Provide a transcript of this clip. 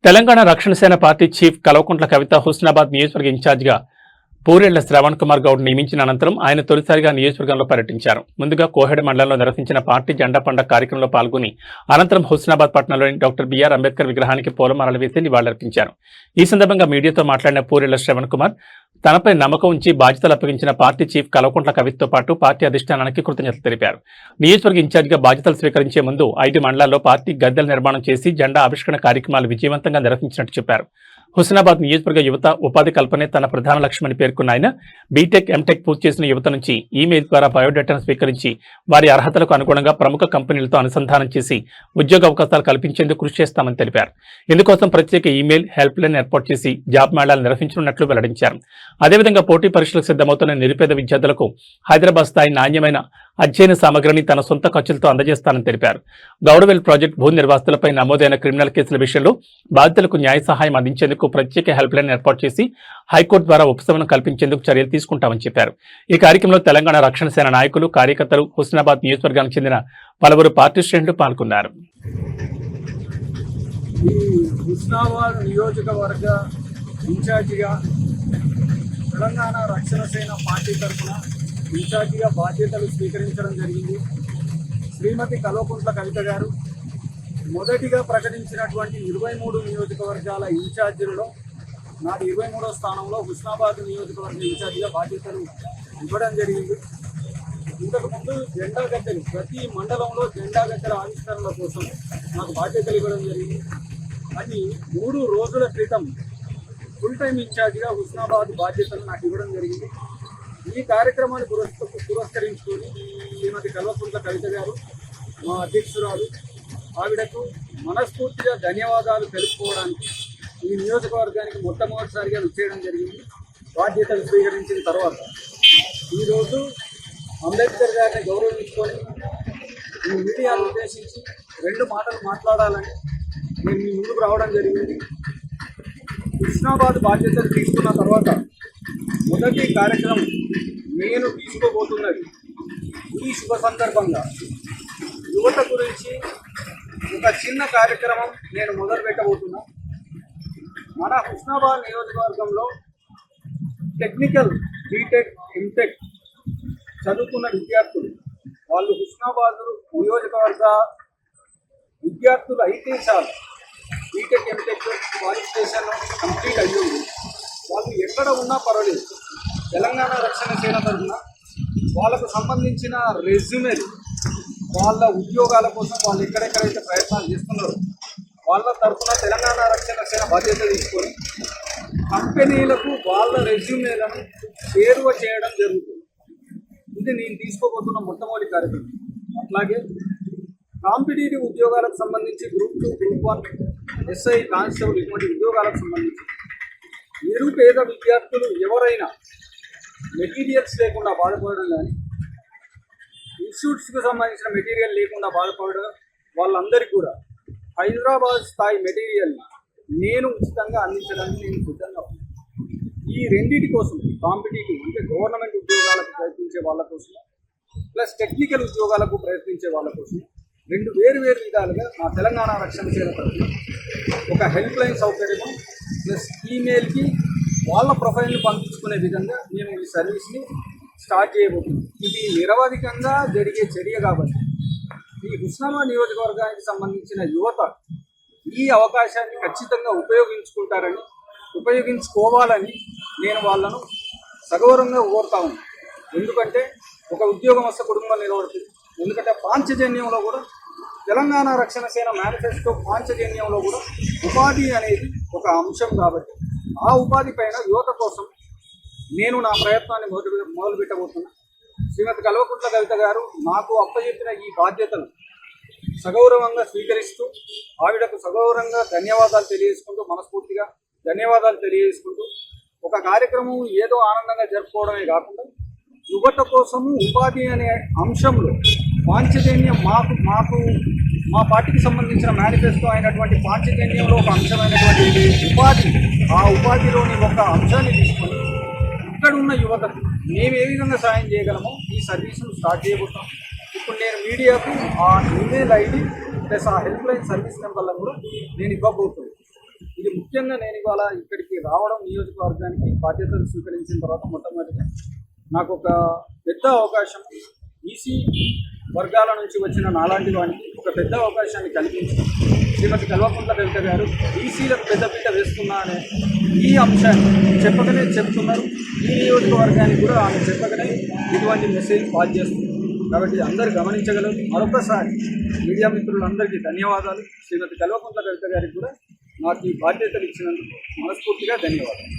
తెలంగాణ రక్షణ సేన party chief Kalvakuntla Kavitha Husnabad నియోజకవర్గ ఇన్ఛార్జిగా పూరెళ్ల శ్రవణ్ కుమార్ గౌడ్ నియమించిన అనంతరం ఆయన తొలిసారిగా నియోజకవర్గంలో పర్యటించారు. ముందుగా కోహెడ మండలంలో నిర్వహించిన పార్టీ జెండా పండుగ కార్యక్రమంలో పాల్గొని అనంతరం హుస్నాబాద్ పట్టణంలోని డాక్టర్ బిఆర్ అంబేద్కర్ విగ్రహానికి పూలమాలలు వేసి నివాళులర్పించారు. ఈ సందర్భంగా మీడియాతో మాట్లాడిన పూరెళ్ల శ్రవణ్ కుమార్ తనపై నమ్మకం ఉంచి బాధ్యతలు అప్పగించిన పార్టీ చీఫ్ కల్వకుంట్ల కవితతో పాటు పార్టీ అధిష్టానానికి కృతజ్ఞతలు తెలిపారు. నియోజకవర్గ ఇన్ఛార్జిగా బాధ్యతలు స్వీకరించే ముందు 5 మండలాల్లో పార్టీ గద్దెల నిర్మాణం చేసి జెండా ఆవిష్కరణ కార్యక్రమాలు విజయవంతంగా నిర్వహించినట్టు చెప్పారు. హుస్నాబాద్ నియోజకవర్గ యువత ఉపాధి కల్పనే తన ప్రధాన లక్ష్యమని పేర్కొన్న ఆయన బీటెక్, ఎంటెక్ పూర్తి చేసిన యువత నుంచి ఈమెయిల్ ద్వారా బయోడేటాను స్వీకరించి వారి అర్హతలకు అనుగుణంగా ప్రముఖ కంపెనీలతో అనుసంధానం చేసి ఉద్యోగ అవకాశాలు కల్పించేందుకు కృషి చేస్తామని తెలిపారు. ఇందుకోసం ప్రత్యేక ఈమెయిల్ హెల్ప్ లైన్ ఏర్పాటు చేసి జాబ్ మేళాలు నిర్వహించనున్నట్లు వెల్లడించారు. అదేవిధంగా పోటీ పరీక్షలకు సిద్ధమవుతున్న నిరుపేద విద్యార్థులకు హైదరాబాద్ స్థాయి నాణ్యమైన అధ్యయన సామగ్రిని తన సొంత ఖర్చులతో అందజేస్తానని తెలిపారు. గౌడవెల్ ప్రాజెక్టు భూ నిర్వాసితులపై నమోదైన క్రిమినల్ కేసుల విషయంలో బాధితులకు న్యాయ సహాయం అందించేందుకు ప్రత్యేక హెల్ప్ లైన్ ఏర్పాటు చేసి హైకోర్టు ద్వారా ఉపశమనం కల్పించేందుకు చర్యలు తీసుకుంటామని చెప్పారు. ఈ కార్యక్రమంలో తెలంగాణ రక్షణ సేన నాయకులు, కార్యకర్తలు, హుస్నాబాద్ నియోజకవర్గానికి చెందిన పలువురు పార్టీ శ్రేణులు పాల్గొన్నారు. తెలంగాణ రక్షణ సేన పార్టీ తరఫున ఇన్ఛార్జిగా బాధ్యతలు స్వీకరించడం జరిగింది. శ్రీమతి కల్వకుంట్ల కవిత గారు మొదటిగా ప్రకటించినటువంటి 23 నియోజకవర్గాల ఇన్ఛార్జీలలో నాది 23వ స్థానంలో హుస్నాబాద్ నియోజకవర్గ ఇన్ఛార్జిగా బాధ్యతలు ఇవ్వడం జరిగింది. ఇంతకుముందు జెండా గద్దెలు ప్రతి మండలంలో జెండా గద్దెల ఆవిష్కరణల కోసం నాకు బాధ్యతలు ఇవ్వడం జరిగింది. అది 3 రోజుల క్రితం ఫుల్ టైం ఇన్ఛార్జిగా హుస్నాబాద్ బాధ్యతలు నాకు ఇవ్వడం జరిగింది. ఈ కార్యక్రమాన్ని పురస్కరించుకొని శ్రీమతి కల్వకుంట్ల కవిత గారు, మా అధ్యక్షురాలు, ఆవిడకు మనస్ఫూర్తిగా ధన్యవాదాలు తెలుపుకోవడానికి ఈ నియోజకవర్గానికి మొట్టమొదటిసారిగా విచ్చేయడం జరిగింది. బాధ్యతలు స్వీకరించిన తర్వాత ఈరోజు అంబేద్కర్ గారిని గౌరవించుకొని ఈ మీడియాను ఉద్దేశించి 2 మాటలు మాట్లాడాలని నేను మీ ముందుకు రావడం జరిగింది. హుస్నాబాద్ బాధ్యతలు తీసుకున్న తర్వాత మొదటి కార్యక్రమం నేను తీసుకోబోతున్నది. ఈ శుభ సందర్భంగా యువత గురించి ఒక చిన్న కార్యక్రమం నేను మొదలు పెట్టబోతున్నా. మన హుస్నాబాద్ నియోజకవర్గంలో టెక్నికల్, బీటెక్, ఎంటెక్ చదువుకున్న విద్యార్థులు, వాళ్ళు హుస్నాబాద్ నియోజకవర్గ విద్యార్థులు అయితే చాలు బీటెక్, ఎంటెక్ క్వాలిఫికేషన్ కంప్లీట్ అయ్యింది. వాళ్ళు ఎక్కడ ఉన్నా పర్వాలేదు, తెలంగాణ రక్షణ సేన తరఫున వాళ్ళకు సంబంధించిన రెజ్యూమెలు, వాళ్ళ ఉద్యోగాల కోసం వాళ్ళు ఎక్కడెక్కడైతే ప్రయత్నాలు చేస్తున్నారో వాళ్ళ తరఫున తెలంగాణ రక్షణ సేన బాధ్యత తీసుకొని కంపెనీలకు వాళ్ళ రెజ్యూమేలను చేరువ చేయడం జరుగుతుంది. ఇది నేను తీసుకోబోతున్న మొట్టమొదటి కార్యక్రమం. అట్లాగే కాంపిటేటివ్ ఉద్యోగాలకు సంబంధించి గ్రూప్ 2, గ్రూప్ 1, ఎస్ఐ, కానిస్టేబుల్ ఇటువంటి ఉద్యోగాలకు సంబంధించి నిరుపేద విద్యార్థులు ఎవరైనా మెటీరియల్స్ లేకుండా బాధపడడం కానీ, ఇన్స్టిట్యూట్స్కి సంబంధించిన మెటీరియల్ లేకుండా బాధపడడం, వాళ్ళందరికీ కూడా హైదరాబాద్ స్థాయి మెటీరియల్ని నేను ఉచితంగా అందించడానికి నేను సిద్ధంగా ఉన్నాను. ఈ రెండింటి కోసం కాంపిటేటివ్ అంటే గవర్నమెంట్ ఉద్యోగాలకు ప్రయత్నించే వాళ్ళ కోసం ప్లస్ టెక్నికల్ ఉద్యోగాలకు ప్రయత్నించే వాళ్ళ కోసం 2 వేరు విధాలుగా నా తెలంగాణ రక్షణ సేన తరఫున ఒక హెల్ప్ లైన్ సౌకర్యము ప్లస్ ఈమెయిల్కి వాళ్ళ ప్రొఫైల్ని పంపించుకునే విధంగా నేను ఈ సర్వీస్ని స్టార్ట్ చేయబోతున్నాను. ఇది నిరవధికంగా జరిగే చర్య కాబట్టి ఈ హుస్నాబాద్ నియోజకవర్గానికి సంబంధించిన యువత ఈ అవకాశాన్ని ఖచ్చితంగా ఉపయోగించుకోవాలని నేను వాళ్ళను సగౌరవంగా కోరుతా ఉన్నాను. ఎందుకంటే ఒక ఉద్యోగం వస్తే కుటుంబం నిలబడుతుంది. ఎందుకంటే పాంచజన్యంలో కూడా తెలంగాణ రక్షణ సేన మేనిఫెస్టో పాంచజన్యంలో కూడా ఉపాధి అనేది ఒక అంశం కాబట్టి ఆ ఉపాధి పైన యువత కోసం నేను నా ప్రయత్నాన్ని మొదలు పెట్టబోతున్నా. శ్రీమతి కల్వకుంట్ల కవిత గారు నాకు అప్పచెప్పిన ఈ బాధ్యతను సగౌరవంగా స్వీకరిస్తూ ఆవిడకు సగౌరవంగా మనస్ఫూర్తిగా ధన్యవాదాలు తెలియజేసుకుంటూ ఒక కార్యక్రమం ఏదో ఆనందంగా జరుపుకోవడమే కాకుండా యువత కోసము ఉపాధి అనే అంశంలో పాంచజన్యం మాకు మా పార్టీకి సంబంధించిన మేనిఫెస్టో అయినటువంటి పాంచజన్యంలో ఒక అంశమైనటువంటి ఉపాధి, ఆ ఉపాధిలోని ఒక అంశాన్ని తీసుకొని ఇక్కడ ఉన్న యువతకు మేము ఏ విధంగా సాయం చేయగలమో ఈ సర్వీసును స్టార్ట్ చేయబోతాం. ఇప్పుడు నేను మీడియాకు ఆ ఈమెయిల్ ఐడి ప్లస్ ఆ హెల్ప్ లైన్ సర్వీస్ నెంబర్లను కూడా నేను ఇవ్వబోతున్నాను. ముఖ్యంగా నేను ఇవాళ ఇక్కడికి రావడం, నియోజకవర్గానికి బాధ్యతలు స్వీకరించిన తర్వాత మొట్టమొదటిగా నాకు ఒక పెద్ద అవకాశం, ఈసీ వర్గాల నుంచి వచ్చిన నాలాంటి వానికి ఒక పెద్ద అవకాశాన్ని కల్పించి శ్రీమతి కల్వకుంట్ల కవిత గారు ఈసీలకు పెద్దపీట వేస్తున్నా అనే ఈ అంశాన్ని చెప్పకనే చెప్తున్నారు. ఈ నియోజకవర్గానికి కూడా ఆమె చెప్పకనే ఇటువంటి మెసేజ్ పాస్ చేస్తున్నారు. కాబట్టి అందరూ గమనించగలరు. మరొకసారి మీడియా మిత్రులందరికీ ధన్యవాదాలు. శ్రీమతి కల్వకుంట్ల కవిత గారికి కూడా నాకు ఈ బాధ్యతలు ఇచ్చినందుకు మనస్ఫూర్తిగా ధన్యవాదాలు.